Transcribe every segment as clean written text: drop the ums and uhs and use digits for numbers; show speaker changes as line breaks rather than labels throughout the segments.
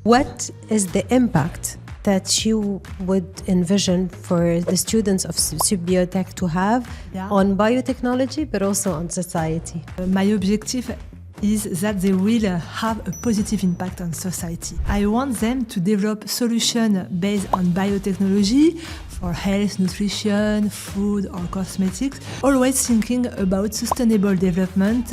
What is the impact that you would envision for the students of Subbiotech to have on biotechnology, but also on society?
My objective is that they will have a positive impact on society. I want them to develop solutions based on biotechnology for health, nutrition, food or cosmetics, always thinking about sustainable development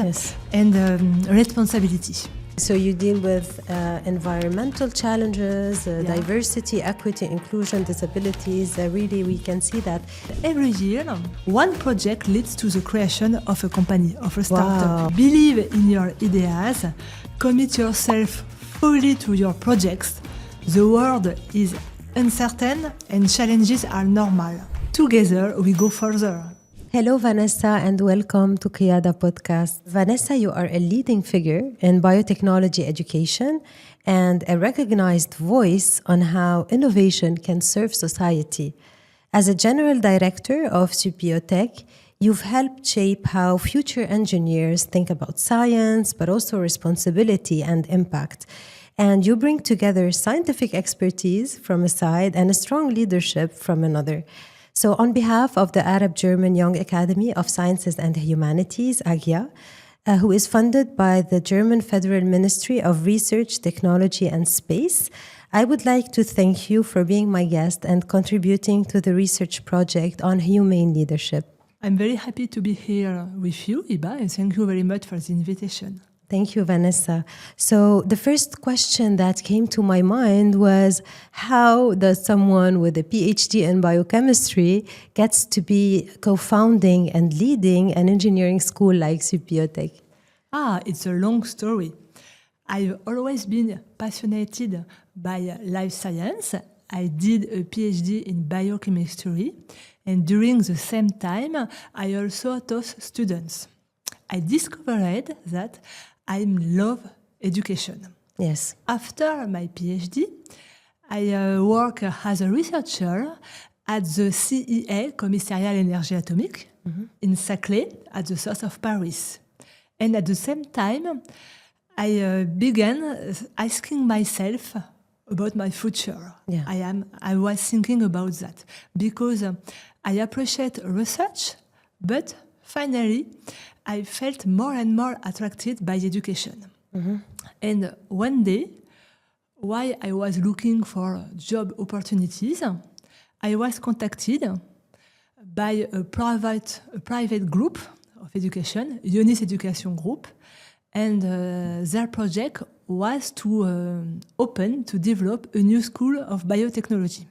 and responsibility.
So you deal with environmental challenges, diversity, equity, inclusion, disabilities. Really, we can see that.
Every year, one project leads to the creation of a company, of a startup. Wow. Believe in your ideas, commit yourself fully to your projects. The world is uncertain and challenges are normal. Together, we go further.
Hello, Vanessa, and welcome to Qiyada Podcast. Vanessa, you are a leading figure in biotechnology education and a recognized voice on how innovation can serve society. As a general director of Subbiotech, you've helped shape how future engineers think about science, but also responsibility and impact. And you bring together scientific expertise from a side and a strong leadership from another. So on behalf of the Arab-German Young Academy of Sciences and Humanities, AGYA, who is funded by the German Federal Ministry of Research, Technology and Space, I would like to thank you for being my guest and contributing to the research project on humane leadership.
I'm very happy to be here with you, Iba, and thank you very much for the invitation.
Thank you, Vanessa. So the first question that came to my mind was, how does someone with a PhD in biochemistry gets to be co-founding and leading an engineering school like Subbiotech?
It's a long story. I've always been passionate by life science. I did a PhD in biochemistry, and during the same time, I also taught students. I discovered that I love education.
Yes.
After my PhD, I work as a researcher at the CEA, Commissariat à l'Énergie Atomique, in Saclay, at the south of Paris. And at the same time, I began asking myself about my future.
Yeah.
I was thinking about that because I appreciate research, but finally, I felt more and more attracted by education. And one day, while I was looking for job opportunities, I was contacted by a private group of education, Ionis Education Group, and their project was to develop a new school of biotechnology.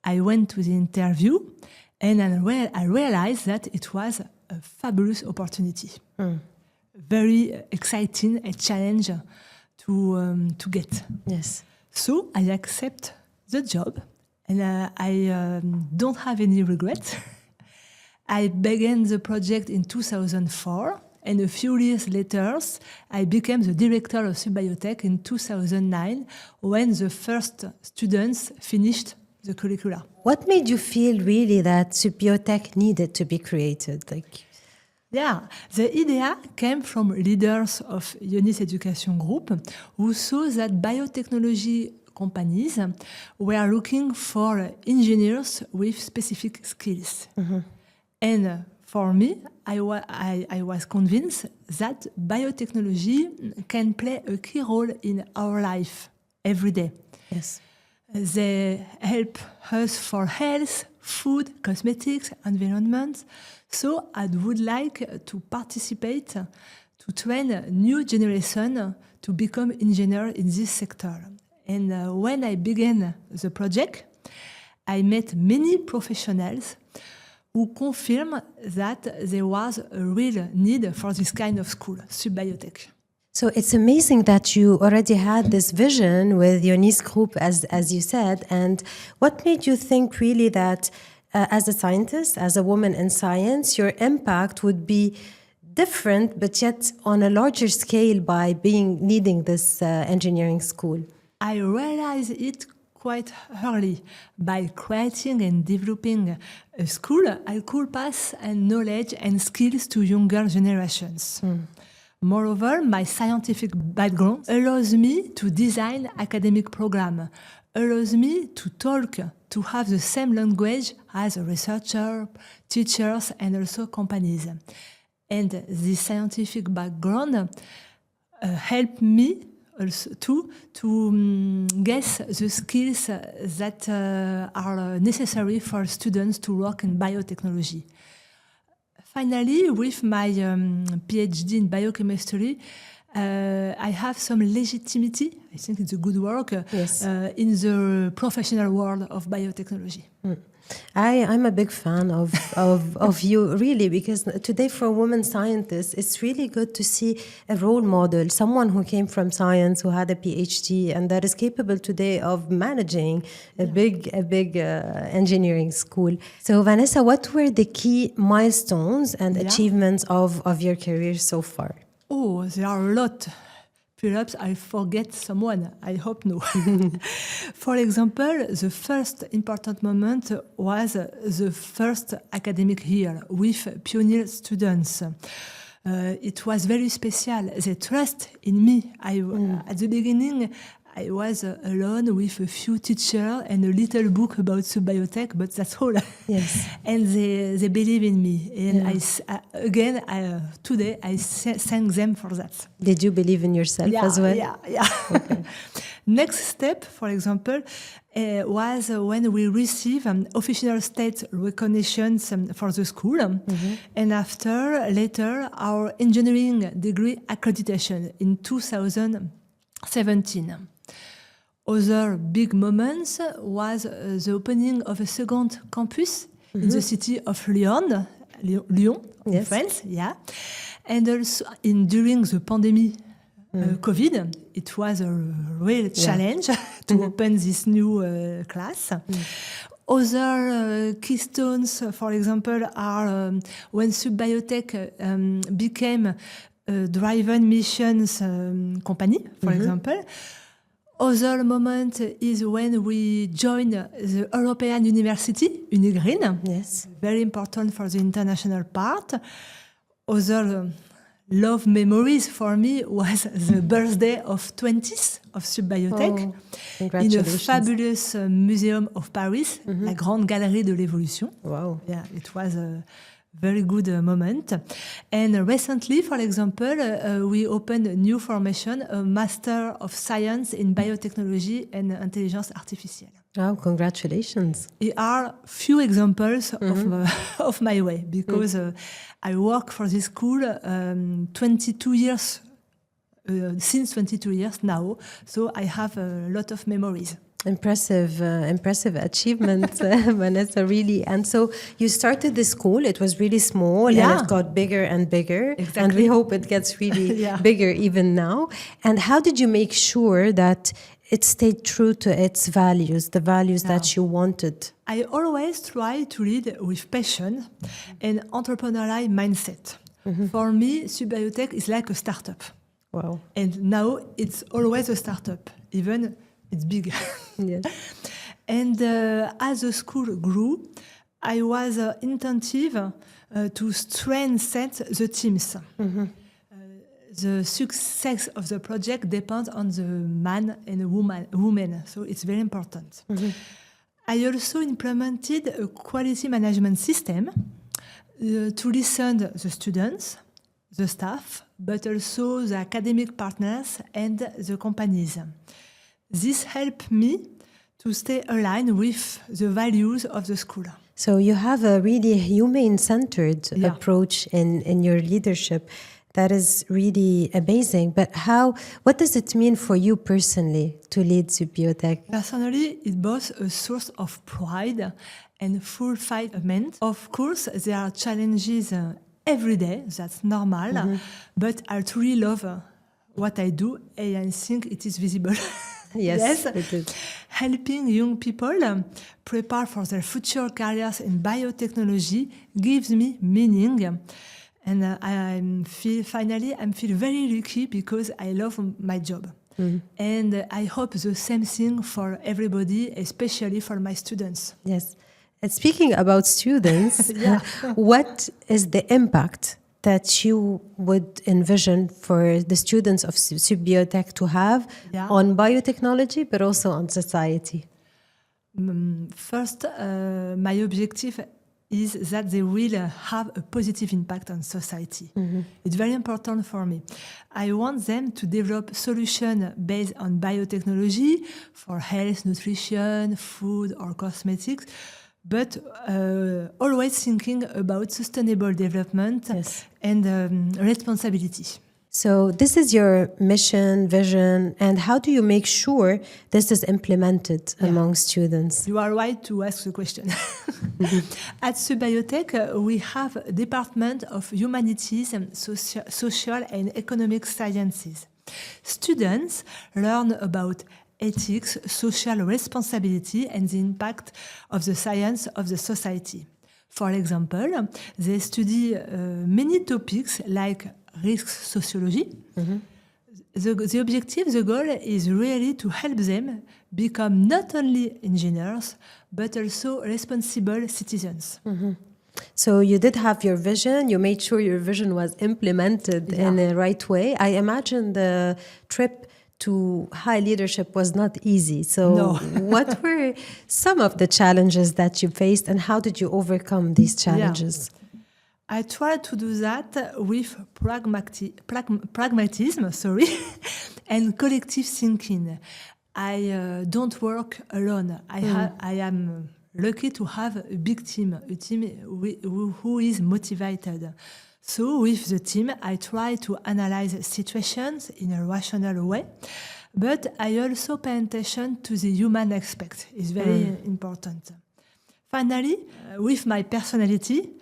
I went to the interview, and I realized that it was a fabulous opportunity. Very exciting, a challenge to get.
Yes.
So I accept the job, and I don't have any regrets. I began the project in 2004, and a few years later, I became the director of Subbiotech in 2009, when the first students finished the curricula.
What made you feel really that Subbiotech needed to be created?
The idea came from leaders of Ionis Education Group who saw that biotechnology companies were looking for engineers with specific skills. And for me, I was convinced that biotechnology can play a key role in our life every day.
Yes.
They help us for health, food, cosmetics, environment. So I would like to participate to train a new generation to become engineer in this sector. And when I began the project, I met many professionals who confirmed that there was a real need for this kind of school, Subbiotech.
So it's amazing that you already had this vision with Ionis Group, as you said. And what made you think really that as a scientist, as a woman in science, your impact would be different, but yet on a larger scale by leading this engineering school?
I realized it quite early. By creating and developing a school, I could pass knowledge and skills to younger generations. Moreover, my scientific background allows me to design academic program, allows me to talk, to have the same language as a researcher, teachers, and also companies. And this scientific background helped me also to guess the skills that are necessary for students to work in biotechnology. Finally, with my PhD in biochemistry, I have some legitimacy, I think it's a good word,
Yes.
In the professional world of biotechnology.
I'm a big fan of you, really, because today for women scientists, it's really good to see a role model, someone who came from science, who had a PhD, and that is capable today of managing a big engineering school. So, Vanessa, what were the key milestones and achievements of your career so far?
Oh, there are a lot. Perhaps I forget someone. I hope no. For example, the first important moment was the first academic year with pioneer students. It was very special. They trust in me. At the beginning, I was alone with a few teachers and a little book about biotech, but that's all.
Yes.
And they believe in me. And today I thank them for that.
Did you believe in yourself as well?
Yeah. Okay. Next step, for example, was when we received official state recognitions for the school, and later our engineering degree accreditation in 2017. Other big moments was the opening of a second campus in the city of Lyon,
Yes.
France, and also during the pandemic. COVID, it was a real challenge to open this new class. Other keystones, for example, are when SubBiotech became a driven missions company, for example. Other moment is when we joined the European University, UniGreen.
Yes.
Very important for the international part. Other love memories for me was the birthday of 20th of SubBiotech in a fabulous museum of Paris, La Grande Galerie de l'Évolution.
Wow.
Yeah, it was a very good moment. And recently, for example, we opened a new formation, a Master of Science in Biotechnology and Intelligence Artificielle.
Oh, congratulations.
Here are few examples of my way, because I work for this school 22 years, since 22 years now, so I have a lot of memories.
Impressive achievement, Vanessa, really. And so you started the school, it was really small and it got bigger and bigger.
Exactly.
And we hope it gets really bigger even now. And how did you make sure that it stayed true to its values, the values that you wanted?
I always try to lead with passion and entrepreneurial mindset. For me, SubBiotech is like a startup.
Wow.
And now it's always a startup, even it's big.
Yes.
And as the school grew, I was attentive to strengthen the teams. The success of the project depends on the man and woman, so it's very important. I also implemented a quality management system to listen to the students, the staff, but also the academic partners and the companies. This helped me to stay aligned with the values of the school.
So you have a really humane-centered approach in your leadership. That is really amazing. But what does it mean for you personally to lead SubBiotech?
Personally, it's both a source of pride and fulfillment. Of course, there are challenges every day, that's normal, but I truly love what I do, and I think it is visible.
Yes, it is.
Helping young people prepare for their future careers in biotechnology gives me meaning. And I'm feel very lucky because I love my job. And I hope the same thing for everybody, especially for my students.
Yes. And speaking about students, what is the impact that you would envision for the students of Sub-Biotech to have on biotechnology, but also on society?
First, my objective is that they will have a positive impact on society. It's very important for me. I want them to develop solutions based on biotechnology for health, nutrition, food, or cosmetics, but always thinking about sustainable development and responsibility.
So this is your mission, vision, and how do you make sure this is implemented among students?
You are right to ask the question. At Sub-Biotech, we have a Department of Humanities and Social and Economic Sciences. Students learn about ethics, social responsibility, and the impact of the science of the society. For example, they study many topics like risk sociology. The objective, the goal is really to help them become not only engineers, but also responsible citizens.
So you did have your vision, you made sure your vision was implemented in the right way. I imagine the trip to high leadership was not easy. So what were some of the challenges that you faced and how did you overcome these challenges?
I try to do that with pragmatism, and collective thinking. I don't work alone. I am lucky to have a big team, a team who is motivated. So with the team, I try to analyze situations in a rational way, but I also pay attention to the human aspect. It's very important. Finally, with my personality,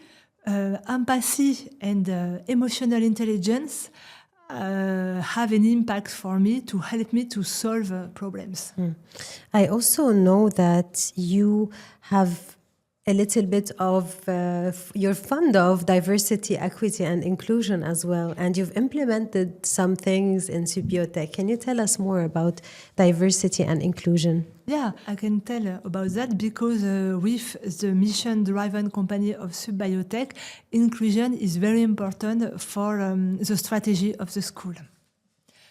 empathy and emotional intelligence have an impact for me to help me to solve problems.
I also know that you have a little bit of, you're fond of diversity, equity, and inclusion as well, and you've implemented some things in Sub-Biotech. Can you tell us more about diversity and inclusion?
Yeah, I can tell about that because with the mission-driven company of Sub-Biotech, inclusion is very important for the strategy of the school.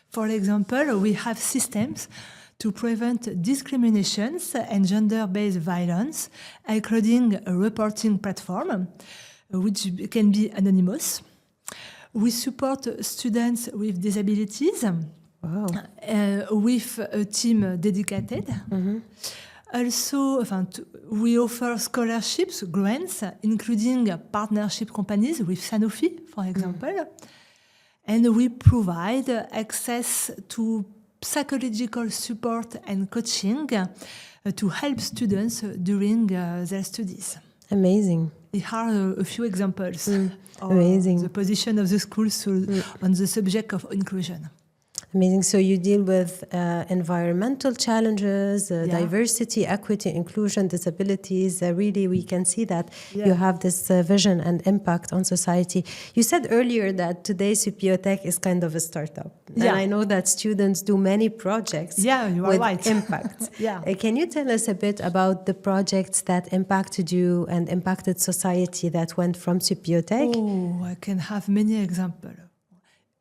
For example, we have systems to prevent discriminations and gender-based violence, including a reporting platform, which can be anonymous. We support students with disabilities.
Wow.
With a team dedicated. Also, we offer scholarships, grants, including partnership companies with Sanofi, for example. And we provide access to psychological support and coaching to help students during their studies.
Amazing.
Here are a few examples of
Amazing.
the position of the school on the subject of inclusion.
Amazing. So you deal with environmental challenges, diversity, equity, inclusion, disabilities. Really, we can see that you have this vision and impact on society. You said earlier that today Sub-Biotech is kind of a startup. And I know that students do many projects with impact. Can you tell us a bit about the projects that impacted you and impacted society that went from Sub-Biotech?
Oh, I can have many examples.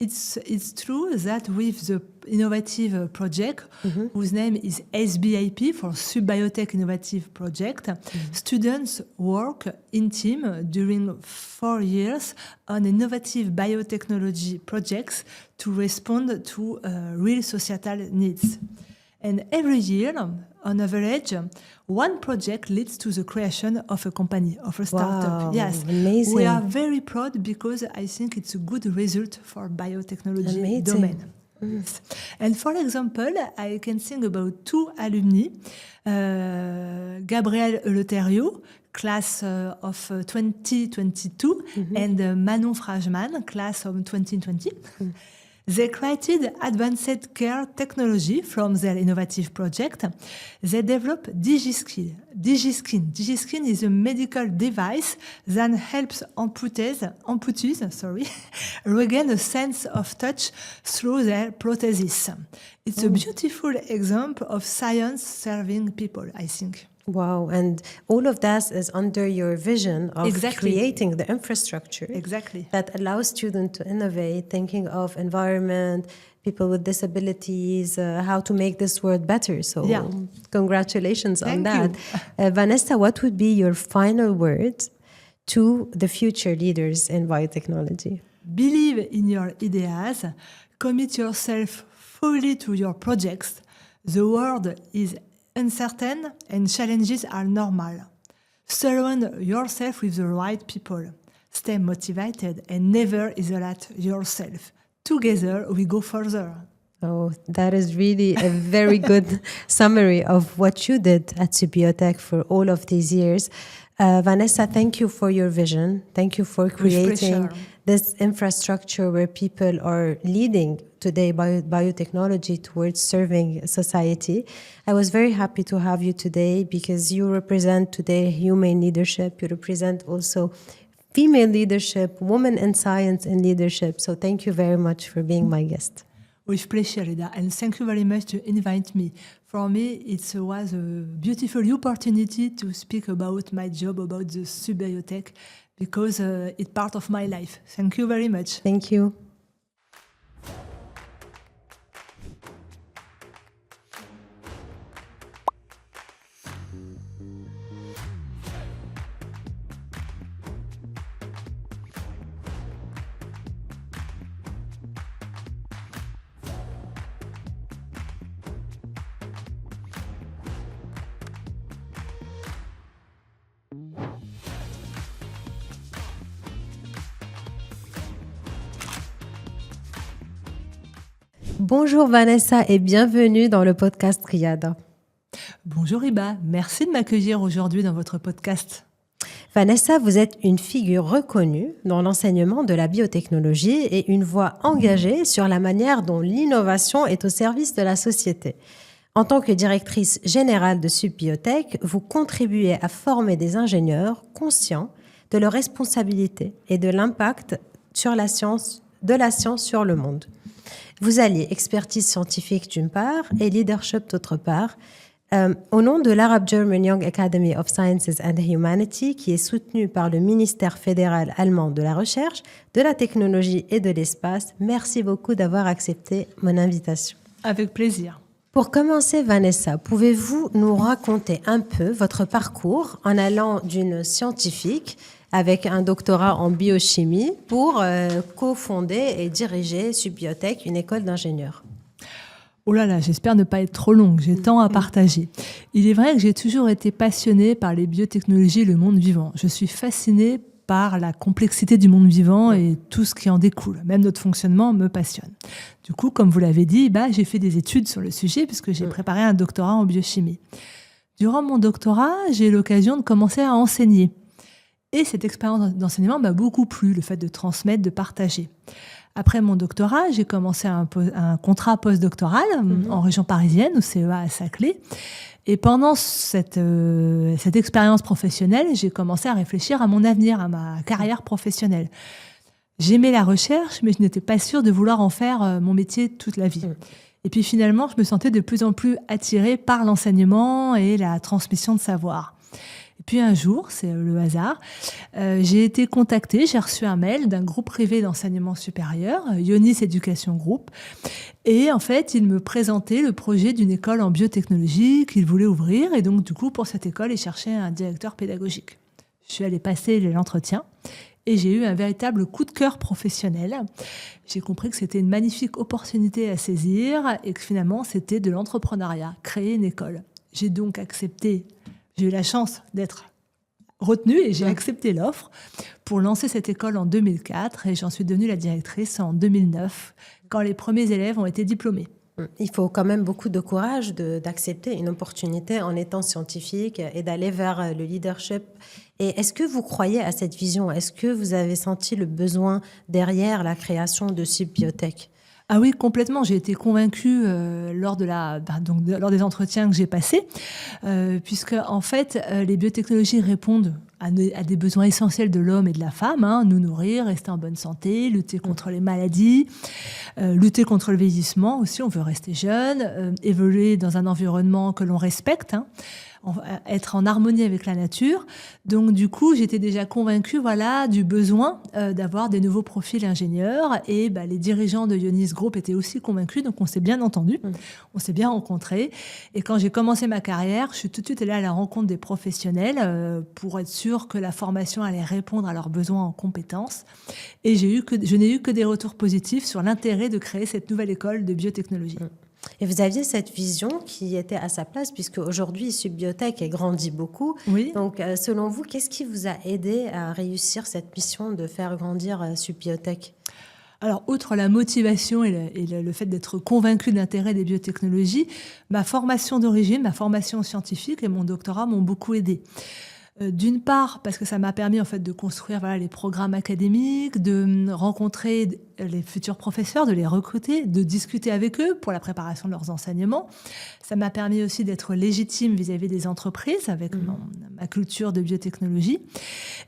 It's true that with the innovative project, whose name is SBIP for Sub-Biotech Innovative Project, students work in team during 4 years on innovative biotechnology projects to respond to real societal needs. And every year, on average, one project leads to the creation of a company, of a startup.
Wow, amazing.
We are very proud because I think it's a good result for biotechnology domain. And for example, I can think about 2 alumni, Gabriel Eleuterio, class of 2022, and Manon Frajman, class of 2020. They created advanced care technology from their innovative project. They developed DigiSkin. DigiSkin is a medical device that helps amputees regain a sense of touch through their prosthesis. It's a beautiful example of science serving people, I think.
Wow, and all of that is under your vision of
Exactly.
creating the infrastructure
Exactly.
that allows students to innovate, thinking of environment, people with disabilities, how to make this world better. So
Yeah.
congratulations on
Thank
that. Vanessa, what would be your final word to the future leaders in biotechnology?
Believe in your ideas, commit yourself fully to your projects. The world is uncertain and challenges are normal. Surround yourself with the right people. Stay motivated and never isolate yourself. Together we go further.
Oh, that is really a very good summary of what you did at Subiotech for all of these years. Vanessa, thank you for your vision. Thank you for creating
pleasure.
this infrastructure where people are leading today biotechnology towards serving society. I was very happy to have you today because you represent today human leadership. You represent also female leadership, women in science and leadership. So thank you very much for being my guest.
With pleasure, Ida, and thank you very much to invite me. For me, it was a beautiful opportunity to speak about my job, about the Subiotech, because it's part of my life. Thank you very much.
Thank you. Bonjour Vanessa et bienvenue dans le podcast Triada.
Bonjour Iba, merci de m'accueillir aujourd'hui dans votre podcast.
Vanessa, vous êtes une figure reconnue dans l'enseignement de la biotechnologie et une voix engagée sur la manière dont l'innovation est au service de la société. En tant que directrice générale de Subiotech, vous contribuez à former des ingénieurs conscients de leurs responsabilités et de l'impact sur la science sur le monde. Vous alliez expertise scientifique d'une part et leadership d'autre part. Au nom de l'Arab German Young Academy of Sciences and Humanity, qui est soutenue par le ministère fédéral allemand de la Recherche, de la Technologie et de l'Espace, merci beaucoup d'avoir accepté mon invitation.
Avec plaisir.
Pour commencer, Vanessa, pouvez-vous nous raconter un peu votre parcours en allant d'une scientifique avec un doctorat en biochimie pour cofonder et diriger Subiotech, une école d'ingénieurs?
Oh là là, j'espère ne pas être trop longue, j'ai tant à partager. Il est vrai que j'ai toujours été passionnée par les biotechnologies et le monde vivant. Je suis fascinée par la complexité du monde vivant et tout ce qui en découle. Même notre fonctionnement me passionne. Du coup, comme vous l'avez dit, j'ai fait des études sur le sujet puisque j'ai préparé un doctorat en biochimie. Durant mon doctorat, j'ai eu l'occasion de commencer à enseigner. Et cette expérience d'enseignement m'a beaucoup plu, le fait de transmettre, de partager. Après mon doctorat, j'ai commencé un contrat postdoctoral en région parisienne, au CEA à Saclay. Et pendant cette expérience professionnelle, j'ai commencé à réfléchir à mon avenir, à ma carrière professionnelle. J'aimais la recherche, mais je n'étais pas sûre de vouloir en faire mon métier toute la vie. Et puis finalement, je me sentais de plus en plus attirée par l'enseignement et la transmission de savoir. Et puis un jour, c'est le hasard, j'ai été contactée, j'ai reçu un mail d'un groupe privé d'enseignement supérieur, Ionis Education Group. Et en fait, ils me présentaient le projet d'une école en biotechnologie qu'ils voulaient ouvrir. Et donc, du coup, pour cette école, ils cherchaient un directeur pédagogique. Je suis allée passer l'entretien et j'ai eu un véritable coup de cœur professionnel. J'ai compris que c'était une magnifique opportunité à saisir et que finalement, c'était de l'entrepreneuriat, créer une école. J'ai donc accepté. J'ai eu la chance d'être retenue et j'ai accepté l'offre pour lancer cette école en 2004 et j'en suis devenue la directrice en 2009 quand les premiers élèves ont été diplômés.
Il faut quand même beaucoup de courage d'accepter une opportunité en étant scientifique et d'aller vers le leadership. Et est-ce que vous croyez à cette vision? Est-ce que vous avez senti le besoin derrière la création de Subiotech?
Ah oui, complètement. J'ai été convaincue lors des entretiens que j'ai passés, puisque en fait, les biotechnologies répondent à des besoins essentiels de l'homme et de la femme, hein, nous nourrir, rester en bonne santé, lutter contre les maladies, lutter contre le vieillissement aussi, on veut rester jeune, évoluer dans un environnement que l'on respecte, hein, être en harmonie avec la nature. Donc du coup, j'étais déjà convaincue du besoin d'avoir des nouveaux profils ingénieurs et les dirigeants de Ionis Group étaient aussi convaincus, donc on s'est bien entendu, on s'est bien rencontrés. Et quand j'ai commencé ma carrière, je suis tout de suite allée à la rencontre des professionnels pour être sûre que la formation allait répondre à leurs besoins en compétences. Et je n'ai eu que des retours positifs sur l'intérêt de créer cette nouvelle école de biotechnologie.
Et vous aviez cette vision qui était à sa place, puisque aujourd'hui, Subbiotech a grandi beaucoup.
Oui.
Donc, selon vous, qu'est-ce qui vous a aidé à réussir cette mission de faire grandir Subbiotech ?
Alors, outre la motivation et le fait d'être convaincu de l'intérêt des biotechnologies, ma formation d'origine, ma formation scientifique et mon doctorat m'ont beaucoup aidé. D'une part, parce que ça m'a permis en fait de construire les programmes académiques, de rencontrer les futurs professeurs, de les recruter, de discuter avec eux pour la préparation de leurs enseignements. Ça m'a permis aussi d'être légitime vis-à-vis des entreprises avec ma culture de biotechnologie.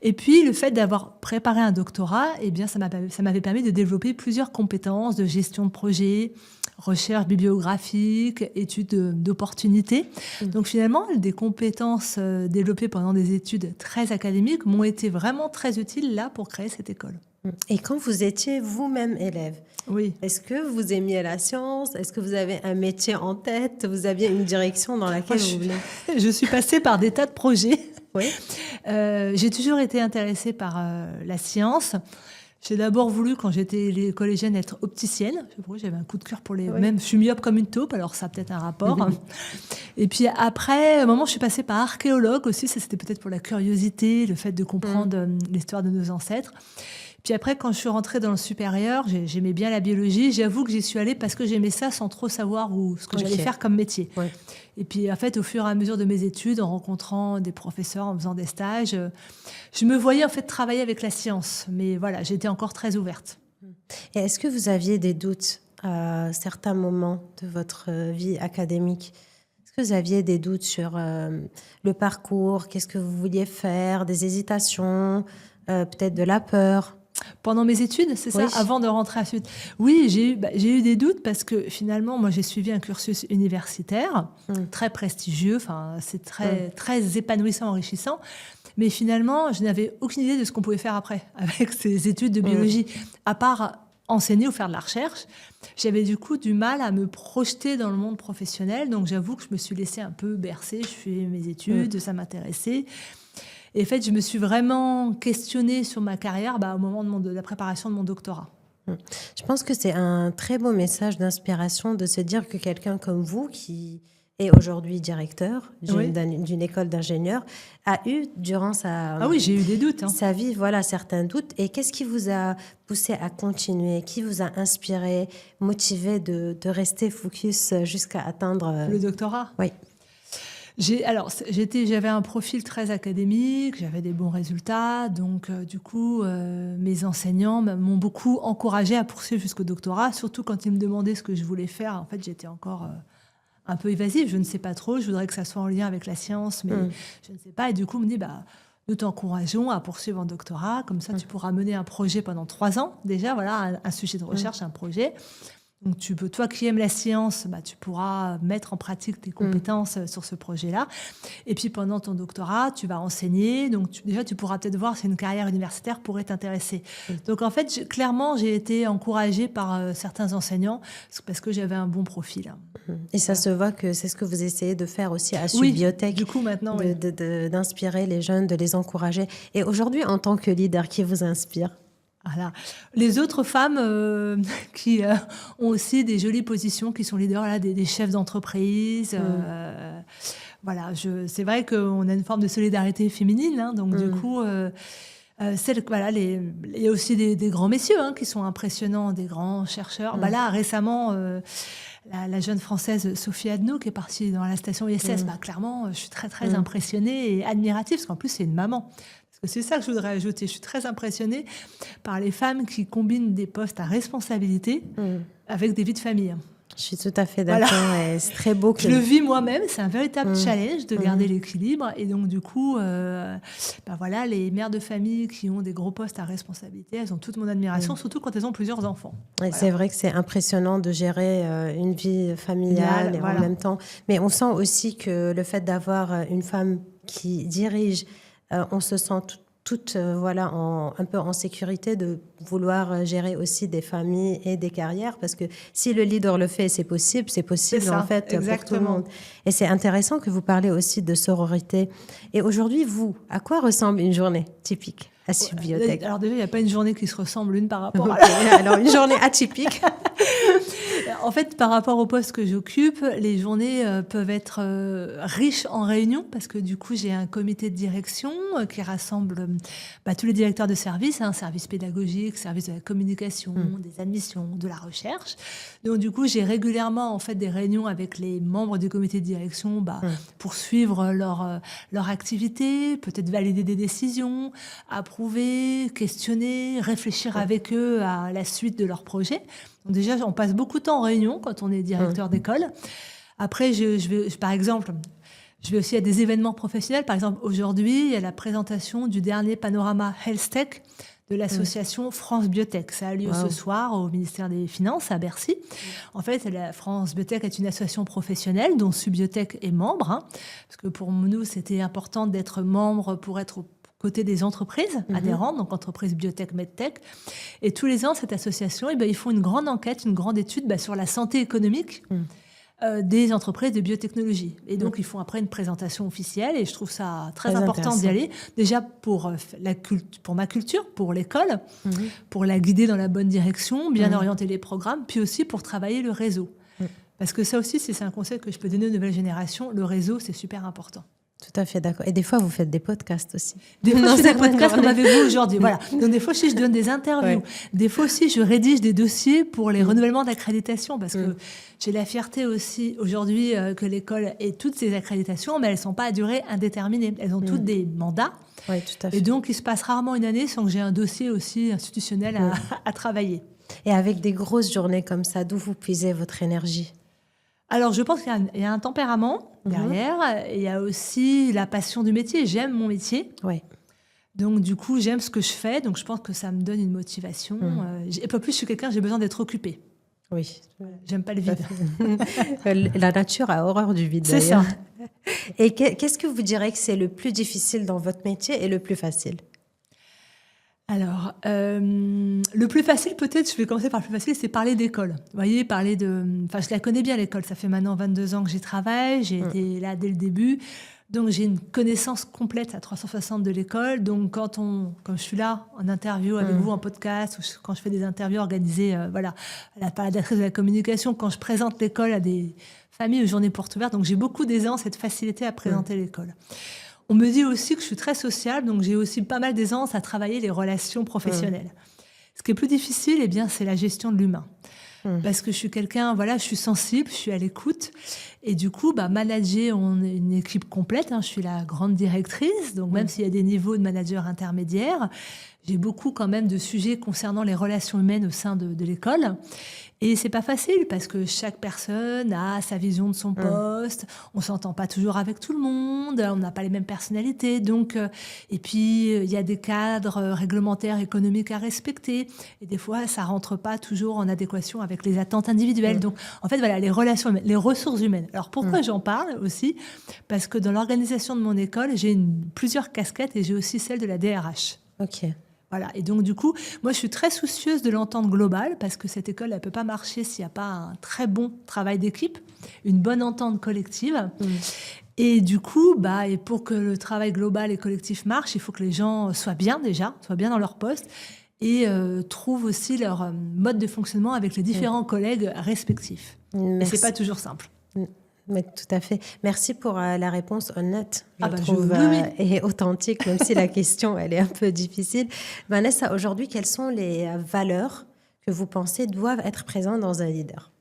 Et puis, le fait d'avoir préparé un doctorat, ça m'avait permis de développer plusieurs compétences de gestion de projet, recherche bibliographique, études d'opportunités. Donc finalement, des compétences développées pendant des études très académiques m'ont été vraiment très utiles là pour créer cette école.
Et quand vous étiez vous-même élève,
oui.
Est-ce que vous aimiez la science ? Est-ce que vous avez un métier en tête ? Vous aviez une direction dans laquelle vous venez ?
Je suis passée par des tas de projets.
Oui.
J'ai toujours été intéressée par la science. J'ai d'abord voulu, quand j'étais collégienne, être opticienne. J'avais un coup de cœur pour les... Même, je suis myope comme une taupe, alors ça a peut-être un rapport. Et puis après, à un moment, je suis passée par archéologue aussi. Ça, c'était peut-être pour la curiosité, le fait de comprendre l'histoire de nos ancêtres. Puis après, quand je suis rentrée dans le supérieur, j'aimais bien la biologie. J'avoue que j'y suis allée parce que j'aimais ça sans trop savoir ce que j'allais faire comme métier. Ouais. Et puis, en fait, au fur et à mesure de mes études, en rencontrant des professeurs, en faisant des stages, je me voyais en fait travailler avec la science. Mais voilà, j'étais encore très ouverte.
Et est-ce que vous aviez des doutes à certains moments de votre vie académique ? Est-ce que vous aviez des doutes sur le parcours ? Qu'est-ce que vous vouliez faire ? Des hésitations ? Peut-être de la peur ?
Pendant mes études, c'est ça, avant de rentrer à Sud. Oui, j'ai eu des doutes parce que finalement, moi, j'ai suivi un cursus universitaire très prestigieux. Enfin, c'est très épanouissant, enrichissant. Mais finalement, je n'avais aucune idée de ce qu'on pouvait faire après avec ces études de biologie, à part enseigner ou faire de la recherche. J'avais du coup du mal à me projeter dans le monde professionnel. Donc, j'avoue que je me suis laissée un peu bercer. Je fais mes études, ça m'intéressait. Et en fait, je me suis vraiment questionnée sur ma carrière au moment de la préparation de mon doctorat.
Je pense que c'est un très beau message d'inspiration de se dire que quelqu'un comme vous, qui est aujourd'hui directeur d'une école d'ingénieurs, a eu durant sa,
j'ai eu des doutes,
sa vie certains doutes. Et qu'est-ce qui vous a poussé à continuer ? Qui vous a inspiré, motivé de rester focus jusqu'à atteindre...
Le doctorat ?
Oui.
J'avais un profil très académique, j'avais des bons résultats, donc du coup, mes enseignants m'ont beaucoup encouragée à poursuivre jusqu'au doctorat, surtout quand ils me demandaient ce que je voulais faire. En fait, j'étais encore un peu évasive, je ne sais pas trop, je voudrais que ça soit en lien avec la science, mais je ne sais pas. Et du coup, on me dit, nous t'encourageons à poursuivre un doctorat, comme ça tu pourras mener un projet pendant 3 ans, déjà, un sujet de recherche, un projet. Donc, toi qui aimes la science, tu pourras mettre en pratique tes compétences sur ce projet-là. Et puis, pendant ton doctorat, tu vas enseigner. Donc, tu pourras peut-être voir si une carrière universitaire pourrait t'intéresser. Donc, en fait, clairement, j'ai été encouragée par certains enseignants parce que j'avais un bon profil.
Et ça se voit que c'est ce que vous essayez de faire aussi à Subbiotech.
Du coup, maintenant,
d'inspirer les jeunes, de les encourager. Et aujourd'hui, en tant que leader, qui vous inspire ?
Voilà. Les autres femmes qui ont aussi des jolies positions, qui sont leaders, des chefs d'entreprise. C'est vrai qu'on a une forme de solidarité féminine, donc du coup, il y a aussi des grands messieurs qui sont impressionnants, des grands chercheurs. Là, récemment, la jeune Française Sophie Adno, qui est partie dans la station ISS, clairement, je suis très, très impressionnée et admirative, parce qu'en plus, c'est une maman. C'est ça que je voudrais ajouter. Je suis très impressionnée par les femmes qui combinent des postes à responsabilité avec des vies de famille.
Je suis tout à fait d'accord. Et c'est très beau.
Je le vis moi-même, c'est un véritable challenge de garder l'équilibre. Et donc, du coup, voilà, les mères de famille qui ont des gros postes à responsabilité, elles ont toute mon admiration, surtout quand elles ont plusieurs enfants.
Et c'est vrai que c'est impressionnant de gérer une vie familiale et en même temps. Mais on sent aussi que le fait d'avoir une femme qui dirige, on se sent toute un peu en sécurité de vouloir gérer aussi des familles et des carrières, parce que si le leader le fait, c'est possible ça, en fait exactement. Pour tout le monde. Et c'est intéressant que vous parlez aussi de sororité. Et aujourd'hui, vous, à quoi ressemble une journée typique à Subbiotech?
Alors déjà, il n'y a pas une journée qui se ressemble l'une par rapport à
l'autre. Alors une journée atypique.
En fait, par rapport au poste que j'occupe, les journées peuvent être riches en réunions parce que du coup, j'ai un comité de direction qui rassemble tous les directeurs de services, service pédagogique, service de la communication, des admissions, de la recherche. Donc du coup, j'ai régulièrement en fait des réunions avec les membres du comité de direction pour suivre leur activité, peut-être valider des décisions, approuver, questionner, réfléchir avec eux à la suite de leur projet. Donc déjà, on passe beaucoup de temps en réunion quand on est directeur d'école. Après, par exemple, je vais aussi à des événements professionnels. Par exemple, aujourd'hui, il y a la présentation du dernier panorama Health Tech de l'association France Biotech. Ça a lieu ce soir au ministère des Finances à Bercy. En fait, la France Biotech est une association professionnelle dont Subbiotech est membre. Parce que pour nous, c'était important d'être membre pour être au côté des entreprises adhérentes, donc entreprises biotech, medtech. Et tous les ans, cette association, ils font une grande enquête, une grande étude sur la santé économique des entreprises de biotechnologie. Et donc, ils font après une présentation officielle et je trouve ça très important d'y aller. Déjà pour ma culture, pour l'école, pour la guider dans la bonne direction, bien orienter les programmes, puis aussi pour travailler le réseau. Parce que ça aussi, c'est un conseil que je peux donner aux nouvelles générations. Le réseau, c'est super important.
Tout à fait d'accord. Et des fois, vous faites des podcasts aussi.
Des fois, je fais des podcasts comme avec vous aujourd'hui. Voilà. Donc, des fois aussi, je donne des interviews. Des fois aussi, je rédige des dossiers pour les renouvellements d'accréditation parce que j'ai la fierté aussi aujourd'hui que l'école ait toutes ces accréditations, mais elles ne sont pas à durée indéterminée. Elles ont toutes des mandats.
Oui, tout à fait.
Et donc, il se passe rarement une année sans que j'ai un dossier aussi institutionnel à travailler.
Et avec des grosses journées comme ça, d'où vous puisez votre énergie?
Alors, je pense qu'il y a un tempérament derrière. Il y a aussi la passion du métier. J'aime mon métier.
Oui.
Donc, du coup, j'aime ce que je fais. Donc, je pense que ça me donne une motivation. Et pas plus, je suis quelqu'un, j'ai besoin d'être occupée.
Oui.
J'aime pas le vide.
La nature a horreur du vide.
C'est ça.
Et qu'est-ce que vous direz que c'est le plus difficile dans votre métier et le plus facile?
Alors, le plus facile, peut-être, je vais commencer par le plus facile, c'est parler d'école. Vous voyez, je la connais bien, l'école. Ça fait maintenant 22 ans que j'y travaille. J'ai été là dès le début. Donc, j'ai une connaissance complète à 360 de l'école. Donc, comme je suis là en interview avec vous, en podcast, ou quand je fais des interviews organisées, par la directrice de la communication, quand je présente l'école à des familles aux journées portes ouvertes. Donc, j'ai beaucoup d'aisance et de facilité à présenter l'école. On me dit aussi que je suis très sociable, donc j'ai aussi pas mal d'aisance à travailler les relations professionnelles. Ce qui est plus difficile, c'est la gestion de l'humain. Parce que je suis quelqu'un, je suis sensible, je suis à l'écoute. Et du coup, manager, on est une équipe complète. Je suis la grande directrice, donc même s'il y a des niveaux de manager intermédiaires, j'ai beaucoup quand même de sujets concernant les relations humaines au sein de l'école. Et c'est pas facile parce que chaque personne a sa vision de son poste. On s'entend pas toujours avec tout le monde. On n'a pas les mêmes personnalités. Donc, et puis il y a des cadres réglementaires, économiques à respecter. Et des fois, ça rentre pas toujours en adéquation avec les attentes individuelles. Donc, en fait, les relations humaines, les ressources humaines. Alors, pourquoi j'en parle aussi? Parce que dans l'organisation de mon école, j'ai plusieurs casquettes et j'ai aussi celle de la DRH.
Ok.
Voilà. Et donc, du coup, moi, je suis très soucieuse de l'entente globale parce que cette école, elle ne peut pas marcher s'il n'y a pas un très bon travail d'équipe, une bonne entente collective. Et du coup, et pour que le travail global et collectif marche, il faut que les gens soient bien déjà, soient bien dans leur poste et trouvent aussi leur mode de fonctionnement avec les différents collègues respectifs.
Merci.
Et ce n'est pas toujours simple.
Mais tout à fait. Merci pour la réponse honnête, je trouve,
oui.
et authentique, même si la question, elle est un peu difficile. Vanessa, aujourd'hui, quelles sont les valeurs que vous pensez doivent être présentes dans un leader?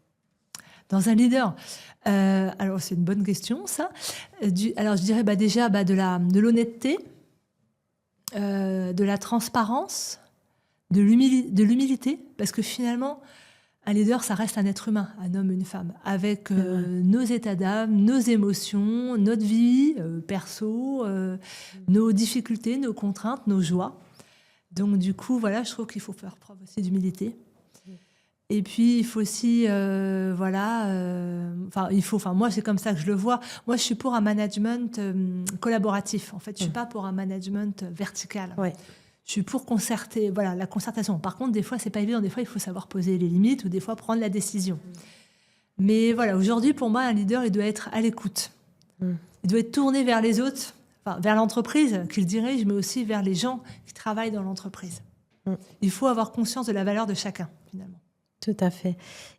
Dans un leader, alors c'est une bonne question, ça. Alors je dirais déjà de l'honnêteté, de la transparence, de l'humilité, parce que finalement, Un leader, ça reste un être humain, un homme, une femme, avec nos états d'âme, nos émotions, notre vie perso, nos difficultés, nos contraintes, nos joies. Donc du coup, voilà, je trouve qu'il faut faire preuve aussi d'humilité. Et puis, il faut aussi, moi, c'est comme ça que je le vois. Moi, je suis pour un management collaboratif. En fait, je suis pas pour un management vertical.
Ouais.
Je suis pour concerter, voilà, la concertation. Par contre, des fois, c'est pas évident. Des fois, il faut savoir poser les limites ou des fois prendre la décision. Mais voilà, aujourd'hui, pour moi, un leader, il doit être à l'écoute. Il doit être tourné vers les autres, enfin, vers l'entreprise qu'il dirige, mais aussi vers les gens qui travaillent dans l'entreprise. Il faut avoir conscience de la valeur de chacun, finalement.
Tout à fait.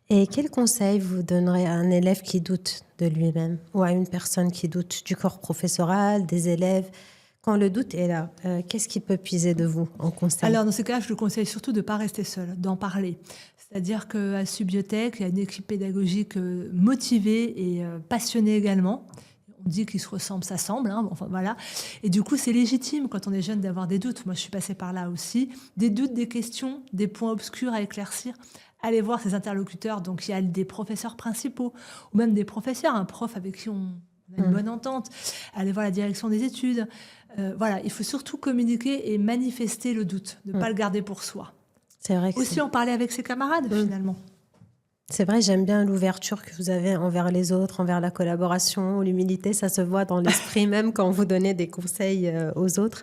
Et quel conseil vous donnerez à un élève qui doute de lui-même ou à une personne qui doute du corps professoral, des élèves? Quand le doute est là, qu'est-ce qui peut puiser de vous en conseil?
Alors, dans ce cas, je le conseille surtout de ne pas rester seul, d'en parler. C'est-à-dire qu'à Subbiotech, il y a une équipe pédagogique motivée et passionnée également. On dit qu'ils se ressemblent, ça semble, hein, enfin voilà. Et du coup, c'est légitime quand on est jeune d'avoir des doutes. Moi, je suis passée par là aussi. Des doutes, des questions, des points obscurs à éclaircir. Allez voir ses interlocuteurs. Donc, il y a des professeurs principaux ou même des professeurs, un prof avec qui on a une bonne entente. Allez voir la direction des études. Voilà, il faut surtout communiquer et manifester le doute, ne pas le garder pour soi.
C'est vrai que
aussi en parler avec ses camarades, finalement.
C'est vrai, j'aime bien l'ouverture que vous avez envers les autres, envers la collaboration, l'humilité, ça se voit dans l'esprit même quand vous donnez des conseils aux autres.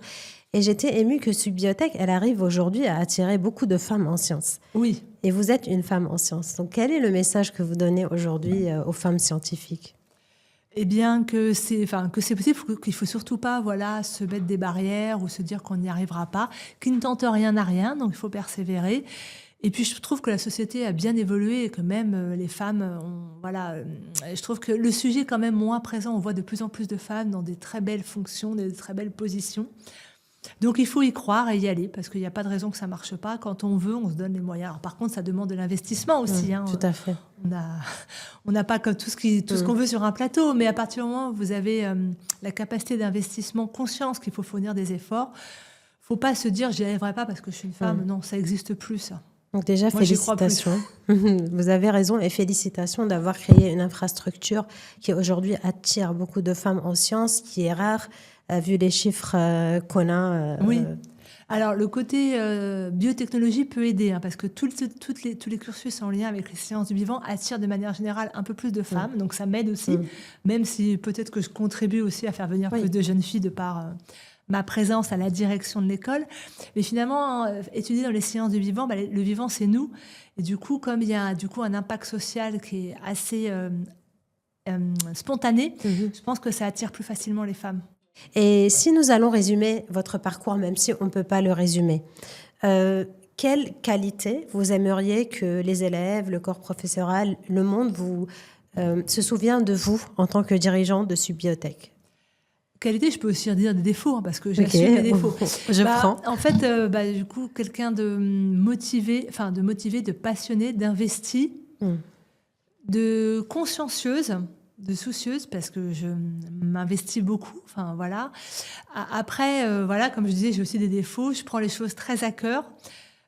Et j'étais émue que Subbiotech, elle arrive aujourd'hui à attirer beaucoup de femmes en sciences.
Oui.
Et vous êtes une femme en sciences. Donc quel est le message que vous donnez aujourd'hui aux femmes scientifiques?
Eh bien, que c'est possible, qu'il faut surtout pas, se mettre des barrières ou se dire qu'on n'y arrivera pas, qui ne tente rien n'a rien, donc il faut persévérer. Et puis, je trouve que la société a bien évolué et que même les femmes je trouve que le sujet est quand même moins présent. On voit de plus en plus de femmes dans des très belles fonctions, des très belles positions. Donc, il faut y croire et y aller parce qu'il n'y a pas de raison que ça ne marche pas. Quand on veut, on se donne les moyens. Alors, par contre, ça demande de l'investissement aussi.
Tout à fait.
On n'a pas comme tout ce qu'on veut sur un plateau, mais à partir du moment où vous avez la capacité d'investissement, conscience qu'il faut fournir des efforts, il ne faut pas se dire « j'y arriverai pas parce que je suis une femme ». Non, ça n'existe plus, ça.
Donc déjà,
moi,
félicitations. Vous avez raison et félicitations d'avoir créé une infrastructure qui aujourd'hui attire beaucoup de femmes en sciences, qui est rare vu les chiffres qu'on a.
Oui. Alors, le côté biotechnologie peut aider, parce que tous les cursus en lien avec les sciences du vivant attirent de manière générale un peu plus de femmes, donc ça m'aide aussi, même si peut-être que je contribue aussi à faire venir plus de jeunes filles de par ma présence à la direction de l'école. Mais finalement, étudier dans les sciences du vivant, le vivant, c'est nous. Et du coup, comme il y a un impact social qui est assez spontané, je pense que ça attire plus facilement les femmes.
Et si nous allons résumer votre parcours, même si on ne peut pas le résumer, quelle qualité vous aimeriez que les élèves, le corps professoral, le monde se souvienne de vous en tant que dirigeante de Subbiotech?
Qualité, je peux aussi dire des défauts, parce que j'assume mes défauts.
Je prends.
En fait, du coup, quelqu'un de motivé, de passionné, d'investi, de consciencieuse, de soucieuse, parce que je m'investis beaucoup. Enfin, voilà. Après, comme je disais, j'ai aussi des défauts. Je prends les choses très à cœur.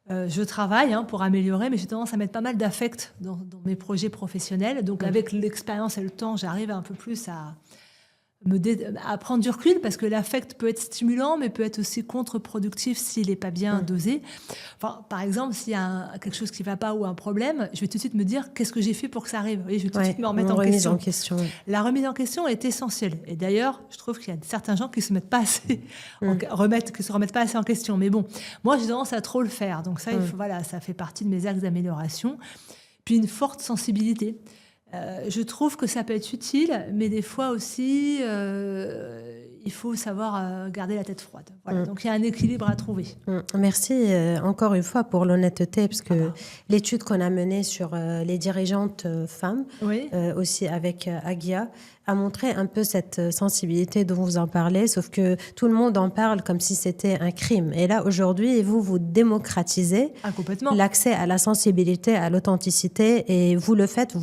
Je travaille pour améliorer, mais j'ai tendance à mettre pas mal d'affect dans mes projets professionnels. Donc, avec l'expérience et le temps, j'arrive un peu plus à prendre du recul, parce que l'affect peut être stimulant, mais peut être aussi contre-productif s'il n'est pas bien dosé. Enfin, par exemple, s'il y a quelque chose qui ne va pas ou un problème, je vais tout de suite me dire qu'est-ce que j'ai fait pour que ça arrive. Et je vais tout de suite me remettre en question. La remise en question est essentielle. Et d'ailleurs, je trouve qu'il y a certains gens qui ne se mettent pas assez se remettent pas assez en question. Mais bon, moi, j'ai tendance à trop le faire. Donc ça, ça fait partie de mes axes d'amélioration. Puis une forte sensibilité. Je trouve que ça peut être utile, mais des fois aussi, il faut savoir garder la tête froide. Voilà. Donc, il y a un équilibre à trouver.
Merci encore une fois pour l'honnêteté, parce que l'étude qu'on a menée sur les dirigeantes femmes, aussi avec Agia, a montré un peu cette sensibilité dont vous en parlez, sauf que tout le monde en parle comme si c'était un crime. Et là, aujourd'hui, vous démocratisez l'accès à la sensibilité, à l'authenticité, et vous le faites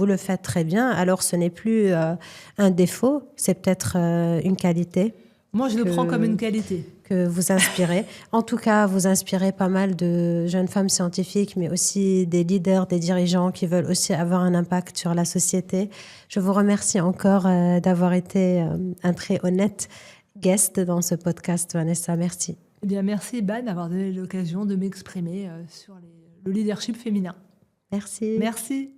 très bien. Alors, ce n'est plus un défaut, c'est peut-être une qualité.
Moi, je le prends comme une qualité.
Que vous inspirez. En tout cas, vous inspirez pas mal de jeunes femmes scientifiques, mais aussi des leaders, des dirigeants qui veulent aussi avoir un impact sur la société. Je vous remercie encore d'avoir été un très honnête guest dans ce podcast, Vanessa. Merci.
Eh bien, merci, Ban, d'avoir donné l'occasion de m'exprimer sur le leadership féminin.
Merci.
Merci.